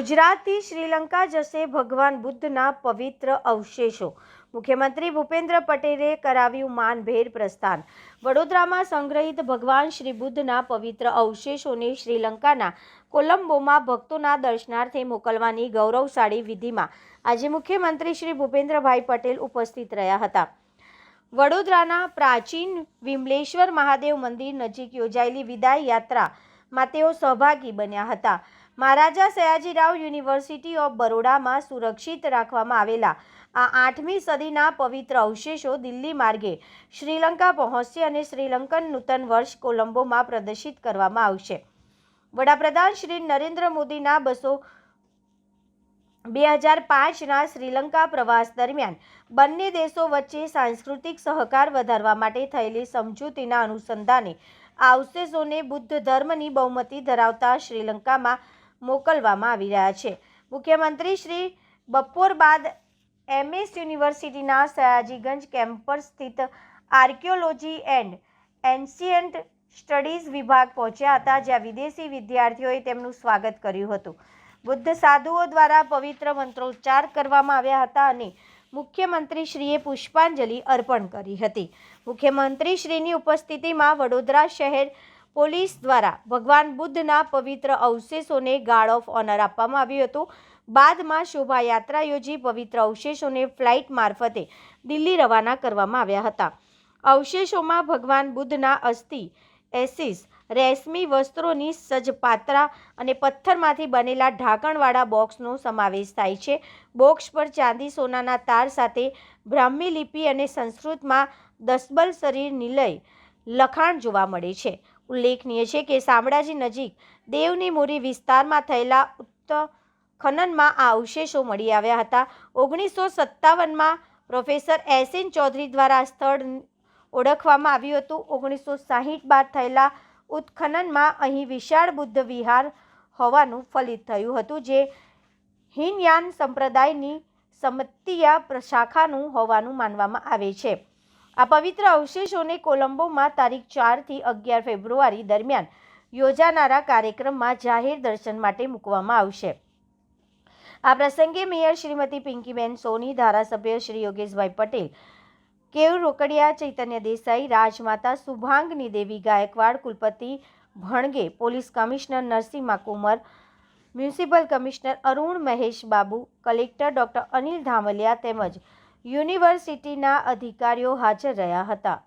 ગુજરાતથી શ્રીલંકા જશે ભગવાન બુદ્ધના પવિત્ર અવશેષો। મુખ્યમંત્રી ભૂપેન્દ્ર પટેલે કરાવ્યું માનભેર પ્રસ્થાન। વડોદરામાં સંગ્રહિત ભગવાન શ્રી બુદ્ધના પવિત્ર અવશેષોને શ્રીલંકાના કોલંબોમાં ભક્તોના દર્શનાર્થે મોકલવાની ગૌરવશાળી વિધિમાં આજે મુખ્યમંત્રી શ્રી ભૂપેન્દ્રભાઈ પટેલ ઉપસ્થિત રહ્યા હતા। વડોદરાના પ્રાચીન વિમલેશ્વર મહાદેવ મંદિર નજીક યોજાયેલી વિદાય યાત્રામાં તેઓ સહભાગી બન્યા હતા। મહારાજા સયાજીરાવ યુનિવર્સિટી ઓફ બરોડામાં સુરક્ષિત રાખવામાં આવેલા આ 8મી સદીના પવિત્ર અવશેષો દિલ્હી માર્ગે શ્રીલંકા પહોંચશે અને શ્રીલંકન નૂતન વર્ષ કોલંબોમાં પ્રદર્શિત કરવામાં આવશે। વડાપ્રધાન શ્રી નરેન્દ્ર મોદીના 2005ના શ્રીલંકા પ્રવાસ દરમિયાન બંને દેશો વચ્ચે સાંસ્કૃતિક સહકાર વધારવા માટે થયેલી સમજૂતીના અનુસંધાને આ અવશેષોને બુદ્ધ ધર્મની બહુમતી ધરાવતા શ્રીલંકામાં મોકલવામાં આવી રહ્યા છે। મુખ્યમંત્રી શ્રી બપોર બાદ MS યુનિવર્સિટીના સયાજીગંજ કેમ્પસ સ્થિત આર્કિયોલોજી એન્ડ એન્શિયન્ટ સ્ટડીઝ વિભાગ પહોંચ્યા હતા, જ્યાં વિદેશી વિદ્યાર્થીઓએ તેમનું સ્વાગત કર્યું હતું। બુદ્ધ સાધુઓ દ્વારા પવિત્ર મંત્રોચ્ચાર કરવામાં આવ્યા હતા અને મુખ્યમંત્રીશ્રીએ પુષ્પાંજલિ અર્પણ કરી હતી। મુખ્યમંત્રીશ્રીની ઉપસ્થિતિમાં વડોદરા શહેર પોલીસ દ્વારા ભગવાન બુદ્ધના પવિત્ર અવશેષોને ગાર્ડ ઓફ ઓનર આપવામાં આવ્યું હતું। બાદમાં શોભાયાત્રા યોજી પવિત્ર અવશેષોને ફ્લાઇટ મારફતે દિલ્હી રવાના કરવામાં આવ્યા હતા। અવશેષોમાં ભગવાન બુદ્ધના અસ્થિ, એસીસ, રેશમી વસ્ત્રોની સજ્જ પાત્રા અને પથ્થરમાંથી બનેલા ઢાંકણવાળા બોક્સનો સમાવેશ થાય છે। બોક્સ પર ચાંદી સોનાના તાર સાથે બ્રાહ્મી લિપિ અને સંસ્કૃતમાં દસબલ શરીર નિલય લખાણ જોવા મળે છે। ઉલ્લેખનીય છે કે શામળાજી નજીક દેવની મોરી વિસ્તારમાં થયેલા ઉત્ખનનમાં આ અવશેષો મળી આવ્યા હતા। 1957માં પ્રોફેસર એસએન ચૌધરી દ્વારા આ સ્થળ ઓળખવામાં આવ્યું હતું। 1960 બાદ થયેલા ઉત્ખનનમાં અહીં વિશાળ બુદ્ધ વિહાર હોવાનું ફલિત થયું હતું, જે હીનયાન સંપ્રદાયની સમત્તિયા શાખાનું હોવાનું માનવામાં આવે છે। આ પવિત્ર અવશેષોને કોલંબોમાં તારીખ 4 થી 11 ફેબ્રુઆરી દરમિયાન યોજાનારા કાર્યક્રમમાં જાહેર દર્શન માટે મૂકવામાં આવશે। આ પ્રસંગે મેયર શ્રીમતી પિંકીબેન સોની, ધારાસભ્ય શ્રી યોગેશભાઈ પટેલ, કેયુર રોકડિયા, ચૈતન્ય દેસાઈ, રાજમાતા શુભાંગની દેવી ગાયકવાડ, કુલપતિ Bhange, police commissioner Narasimha Kumar, municipal commissioner Arun Mahesh Babu, collector doctor Anil Dhamaliya તેમજ યુનિવર્સિટીના અધિકારીઓ હાજર રહ્યા હતા।